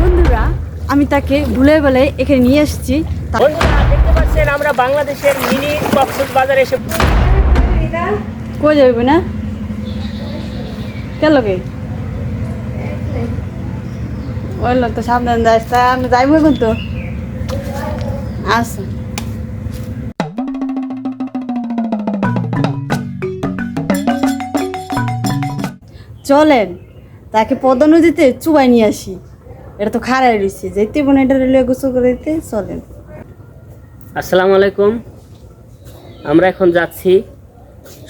বন্ধুরা আমি তাকে ভুলে বলে এখানে নিয়ে এসেছি। দেখতে পাচ্ছেন আমরা বাংলাদেশের মিনি কক্সবাজার এসে কই যাবে না কে লগে ওই লোক তো সাবধান যাইছে আমি যাইবো কিন্তু আচ্ছা চলেন তাকে পদ্মা নদীতে চুবাই নিয়ে আসি। এটা তো খারাই রয়েছে যেতে বোন এটা রেলে গোসল করে দিতে চলেন। আসসালামু আলাইকুম। আমরা এখন যাচ্ছি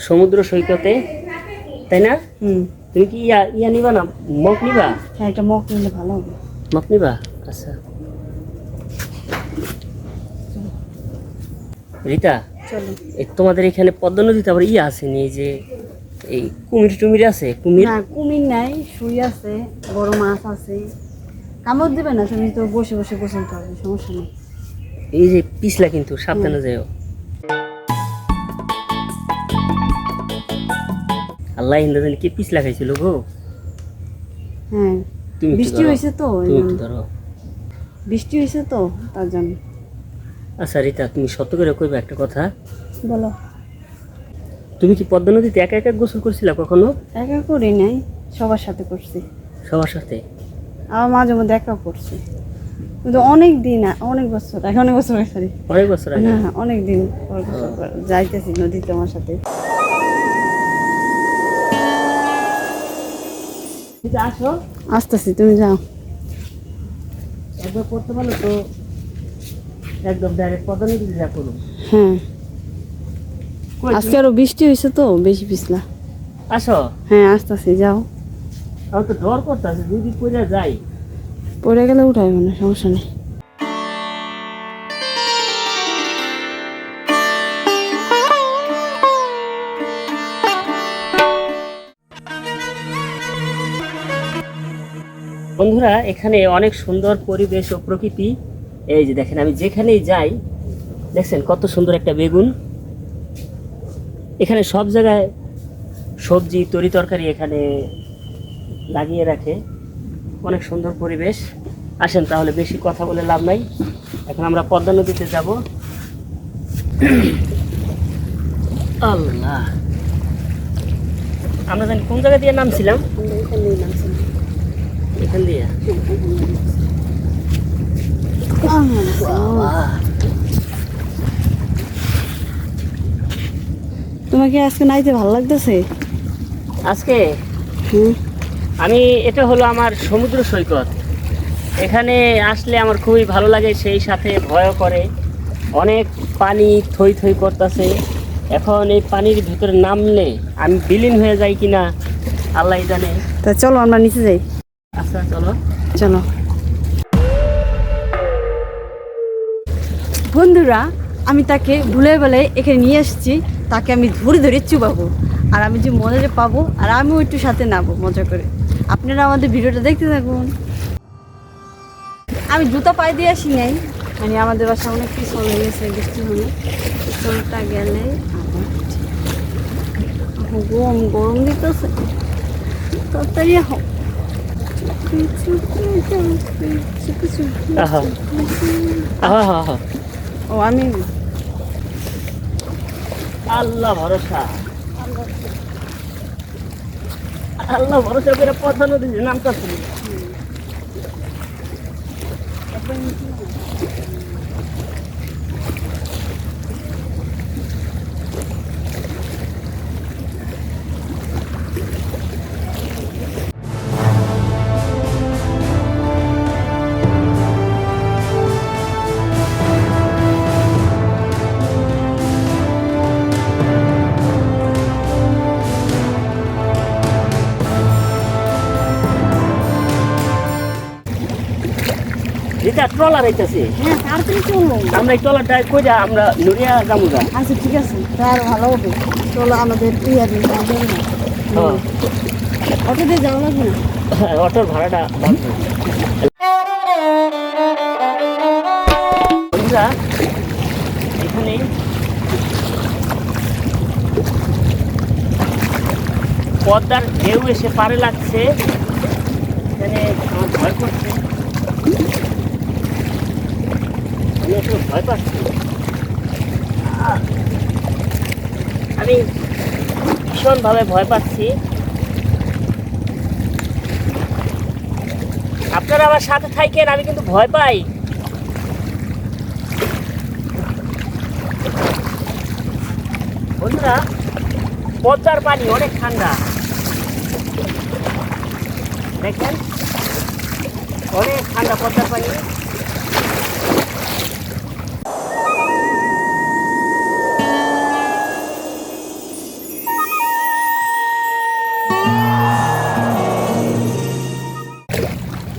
সমুদ্র সৈকতে, তাই না? তুমি কি ইয়া নিবা না, মগ নিবা? হ্যাঁ একটা মগ নিলে ভালো হবে। মগ নিবা? আচ্ছা রিতা চলো। তোমাদের এখানে পদ্মা নদীতে আবার ইয়া আসেনি, এই যে এই কুমির টুমির আছে? কুমির না কুমির নাই, সুই আছে, বড় মাছ আছে। কামড় দেবে না, তুমি তো বসে বসে গোসল করবে, সমস্যা নেই। এই যে পিছলা কিন্তু সাবধানে যাও। আল্লাহ হিন্দা জানি কি পিছলা খাইছিল গো। হ্যাঁ বৃষ্টি হয়েছে তো, ধরো বৃষ্টি হয়েছে তো তার জন্য। আচ্ছা রিতা তুমি সত্য করে কইবা একটা কথা। বলো। তুমি কি পদ্মা নদীতে একা একা গোসল করছিলা কখনো? একা করি নাই, সবার সাথে করছি। সবার সাথে? আবার মাঝে মধ্যে একা করছি, কিন্তু অনেক দিন, অনেক বছর, অনেক বছর সরি অনেক বছর আগে। হ্যাঁ অনেক দিন পর যাইতেছি নদীতে আমার সাথে। আসো, আসতেছি, তুমি যাও। একবার করতে পারলো তো একদম ডাইরেক্ট পদ্মা নদীতে যা করুন। হ্যাঁ আজকে আরো বৃষ্টি হয়েছে তো বেশি পিছলা। আসো। হ্যাঁ আসতেছি, যাও। আমার তো ডর করতেছে যদি পড়ে যাই। পড়ে গেলে উঠাই না, সমস্যা নেই। বন্ধুরা এখানে অনেক সুন্দর পরিবেশ ও প্রকৃতি। এই যে দেখেন আমি যেখানেই যাই, দেখছেন কত সুন্দর একটা বেগুন। এখানে সব জায়গায় সবজি তরি তরকারি এখানে লাগিয়ে রাখে, অনেক সুন্দর পরিবেশ। আসেন তাহলে বেশি কথা বলে লাভ নাই, এখন আমরা পদ্মা নদীতে যাব। আল্লাহ, আমরা জানি কোন জায়গা দিয়ে নামছিলাম? এখান দিয়ে। তোমাকে আজকে নাইতে ভালো লাগতেছে? আজকে আমি, এটা হলো আমার সমুদ্র সৈকত। এখানে আসলে আমার খুবই ভালো লাগে, সেই সাথে ভয়ও করে। অনেক পানি থই থই করতেছে। এখন এই পানির ভিতরে নামলে আমি বিলীন হয়ে যাই কিনা আল্লাহ জানে। তা চলো আমরা নিচে যাই। আচ্ছা চলো চলো। বন্ধুরা আমি তাকে ভুলে বলে এখানে নিয়ে এসেছি, তাকে আমি ধরে ধরে চুবাবো, আর আমি যে মজাটা পাবো, আর আমিও একটু সাথে নাবো মজা করে। আপনারা আমাদের ভিডিওটা দেখতে থাকুন। আমি জুতা পায়ে দিয়ে আসি নাই, মানে আমাদের বাসা অনেক কিছু হয়ে গেছে বৃষ্টি হলে, চলটা গেলে গরম গরম দিতেছে, তাড়াতাড়ি হোক। ও আমি আল্লাহ ভরসা, আল্লাহ ভরসা করে পদ্মা নদীতে নামতেছি। এটা ট্রলার আইতাছে। হ্যাঁ তাড়াতাড়ি চলো, আমরা এই ট্রলারটা কইরা আমরা নড়িয়া যাবো গা। আচ্ছা ঠিক আছে, তার ভালো হবে। চলো আমাদের ইয়া দিন অটো দিয়ে যাওয়া লাগবে না। অটোর ভাড়াটা বাড়বে। বন্ধুরা এখানে পদ্মার ঢেউ এসে পারে লাগছে, এখানে আমার ভয় করছে, আমি একটু ভয় পাচ্ছি। আমি ভীষণভাবে ভয় পাচ্ছি। আপনারা আমার সাথে থাকেন, আমি কিন্তু ভয় পাই। বন্ধুরা, পদ্মার পানি অনেক ঠান্ডা, দেখেন অনেক ঠান্ডা পদ্মার পানি।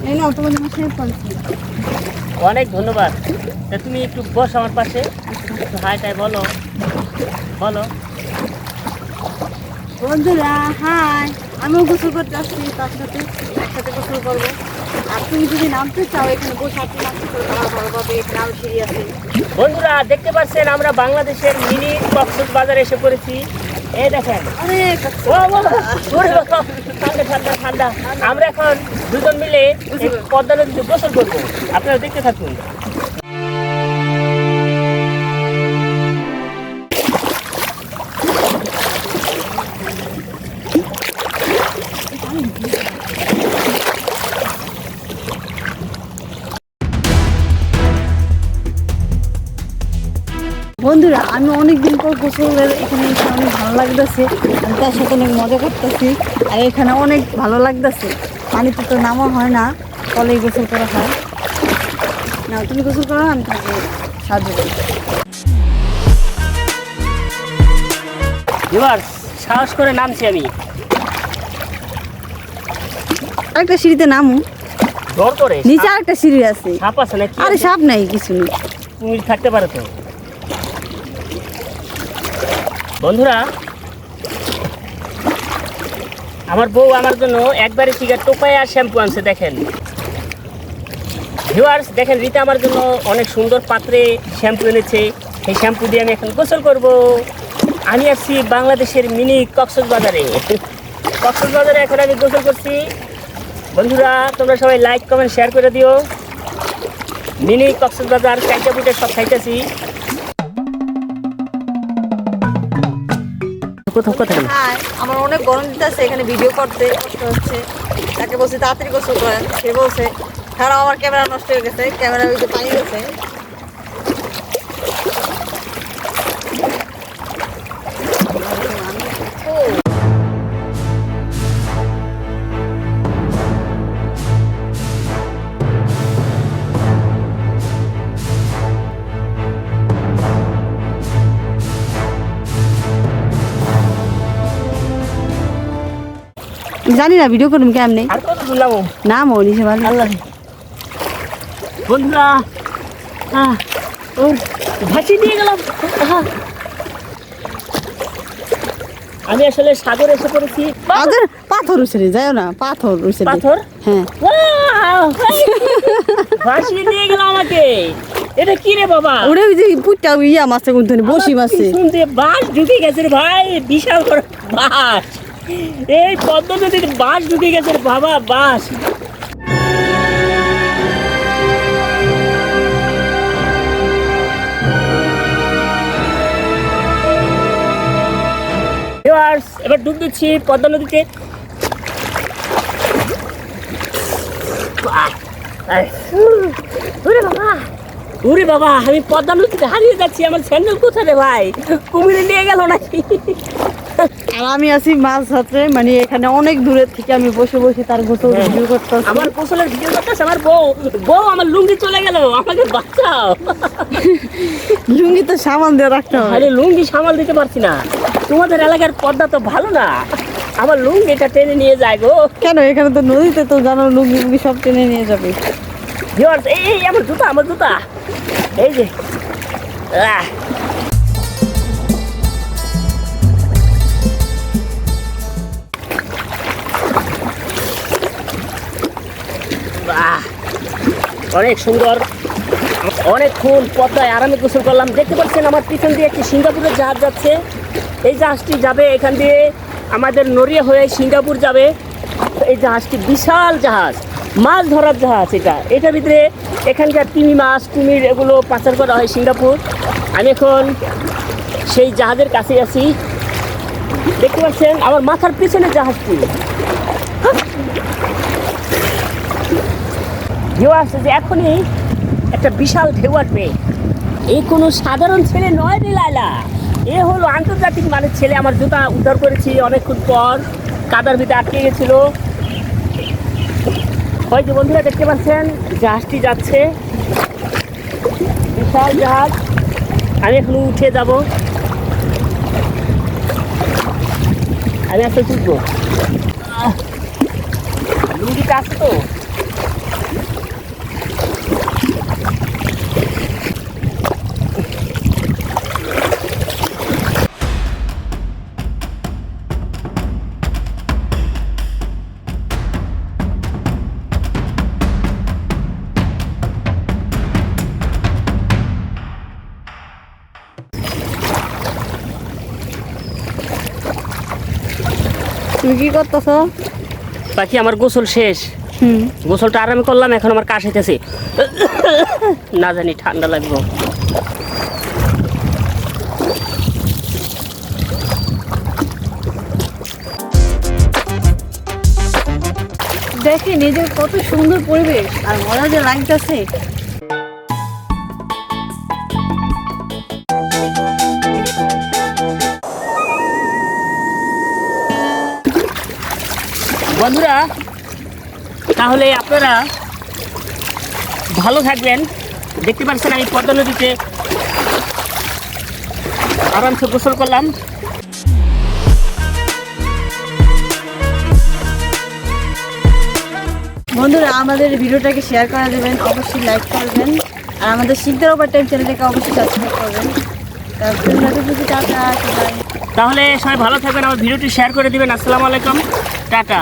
এই নাও তোমাদের মাসে পাচ্ছি। অনেক ধন্যবাদ। তা তুমি একটু বস আমার পাশে, একটু হাই টাই বলো বলো। বন্ধুরা হাই, আমিও গোসল করতে আসছি, তার সাথে একসাথে গোসল করবো। আর তুমি যদি নামতে চাও এখানে বসে আপনি নামতে চাও, তোমার ভালো পাবে, এখানে আরো সিঁড়ি আছে। বন্ধুরা দেখতে পাচ্ছেন আমরা বাংলাদেশের মিনি কক্সবাজারে এসে পড়েছি। এই দেখেন, অনেক ও বাবা, ওরে বাবা, ঠান্ডা ঠান্ডা ঠান্ডা। আমরা এখন দুজন মিলে এই পদ্মা নদীতে গোসল করবো, আপনারা দেখতে থাকুন। বন্ধুরা আমি অনেকদিন পর গোসলের এখানে এসে অনেক ভালো লাগতেছে, আমি তার সাথে অনেক মজা করতেছি। আর এখানে অনেক ভালো লাগতেছে, পানিতে তো নামা হয় না, কলেই গোসল করা হয়। না তুমি গোসল করো, আমি তাকে সাহায্য করি। এবার সাহস করে নামছি আমি। আরেকটা সিঁড়িতে নামু, ডর করে নিচে আরেকটা সিঁড়ি আছে। সাপ আছে নাকি? আরে সাপ নাই, কিছু নেই। কুমির থাকতে পারে তো। বন্ধুরা, আমার বউ আমার জন্য একবারে থেকে টোপায় আর শ্যাম্পু আনছে, দেখেন ভিউয়ার্স, দেখেন রীতা আমার জন্য অনেক সুন্দর পাত্রে শ্যাম্পু এনেছে। সেই শ্যাম্পু দিয়ে আমি এখন গোসল করব। আমি আসছি বাংলাদেশের মিনি কক্সবাজারে। কক্সবাজারে এখন আমি গোসল করছি। বন্ধুরা তোমরা সবাই লাইক কমেন্ট শেয়ার করে দিও। মিনি কক্সবাজার চাইটা বুটে সব খাইতেছি। হ্যাঁ, আমার অনেক গরম দিতেছে, এখানে ভিডিও করতে কষ্ট হচ্ছে। তাকে বলছি তাড়াতাড়ি গোসল করেন, সে বলছে খারাপ, আমার ক্যামেরা নষ্ট হয়ে গেছে, ক্যামেরা ওইতে পানি গেছে। জানি না ভিডিও করুন কেমনে, আর কত শুনলাম নাম ও নিচে ভালো। আল্লাহ। বন্ধুরা, ভাসি নিয়ে গেলাম। আমি আসলে সাগরে এসে পড়েছি। আগে পাথর উছড়ে যাও না, পাথর উছড়ে। পাথর? হ্যাঁ, ভাসি নিয়ে গেল আমাকে। এটা কি রে বাবা? ওরে ওই যে পুটটা ইয়া মাছে কোন বসি মাছে। শুনতে বাস ঢুকে গেছে রে ভাই, বিশাল বড় বাস। এই পদ্মা নদীতে বাস ঢুকে গেছে রে বাবা, বাস। এবার ডুব দিচ্ছি পদ্মা নদীতে। ওরে বাবা, আমি পদ্মা নদীতে হারিয়ে যাচ্ছি। আমার স্যান্ডেল কোথায় রে ভাই? কুমিরে নিয়ে গেল নাকি? আর আমি আছি মাছ ধরতে, মানে এখানে অনেক দূরের থেকে আমি বসে বসে তার গোসল ভিডিও করতেছি। আমার গোসলের ভিডিও করতেছে আমার বউ আমার লুঙ্গি চলে গেল, আমাকে বাঁচাও। লুঙ্গি তো সামাল দিয়ে রাখতে হবে। আরে লুঙ্গি সামাল দিতে পারছি না, তোমাদের এলাকার পদ্মা তো ভালো না, আমার লুঙ্গিটা টেনে নিয়ে যায় গো। কেন, এখানে তো নদীতে তো জানো লুঙ্গি মুঙ্গি সব টেনে নিয়ে যাবে। এই আমার জুতা এই যে। অনেক সুন্দর, অনেকক্ষণ পদ্মায় আরামে গোসল করলাম। দেখতে পাচ্ছেন আমার পিছন দিয়ে একটি সিঙ্গাপুরের জাহাজ যাচ্ছে। এই জাহাজটি যাবে এখান দিয়ে আমাদের নড়িয়া হয়ে সিঙ্গাপুর যাবে। এই জাহাজটি বিশাল জাহাজ, মাছ ধরার জাহাজ। এটার ভিতরে এখানকার তিমি মাছ, কুমির এগুলো পাচার করা হয় সিঙ্গাপুর। আমি এখন সেই জাহাজের কাছে আছি। দেখতে পাচ্ছেন আমার মাথার পিছনে জাহাজটি। ঢেউ আসছে যে এখনই একটা বিশাল ঢেউ আসবে। এই কোনো সাধারণ ছেলে নয় রে লায়লা, এ হলো আন্তর্জাতিক মানের ছেলে। আমার জুতা উদ্ধার করেছি অনেকক্ষণ পর, কাদার ভিতরে আটকে গেছিল। ওই যে বন্ধুরা দেখতে পাচ্ছেন জাহাজটি যাচ্ছে, বিশাল জাহাজ। আমি এখন উঠে যাব, আমি আসলে তুলবো। লুঙ্গিটা আছে তো। তুমি কি করতেছ? বাকি আমার গোসল শেষ। গোসলটা আরামে করলাম, এখন আমার কাশ হইতেছে, না জানি ঠান্ডা লাগবে। দেখি নিজের কত সুন্দর পরিবেশ আর মজা যে লাগতেছে। বন্ধুরা তাহলে আপনারা ভালো থাকবেন। দেখতে পাচ্ছেন আমি পদ্মা নদীতে আরামসে গোসল করলাম। বন্ধুরা আমাদের ভিডিওটাকে শেয়ার করে দেবেন, অবশ্যই লাইক করবেন, আর আমাদের শিকদার ওভার টাইম চ্যানেলটাকে অবশ্যই সাবস্ক্রাইব করবেন। তাহলে সবাই ভালো থাকবেন, আমার ভিডিওটি শেয়ার করে দিবেন। আসসালামু আলাইকুম, টাটা।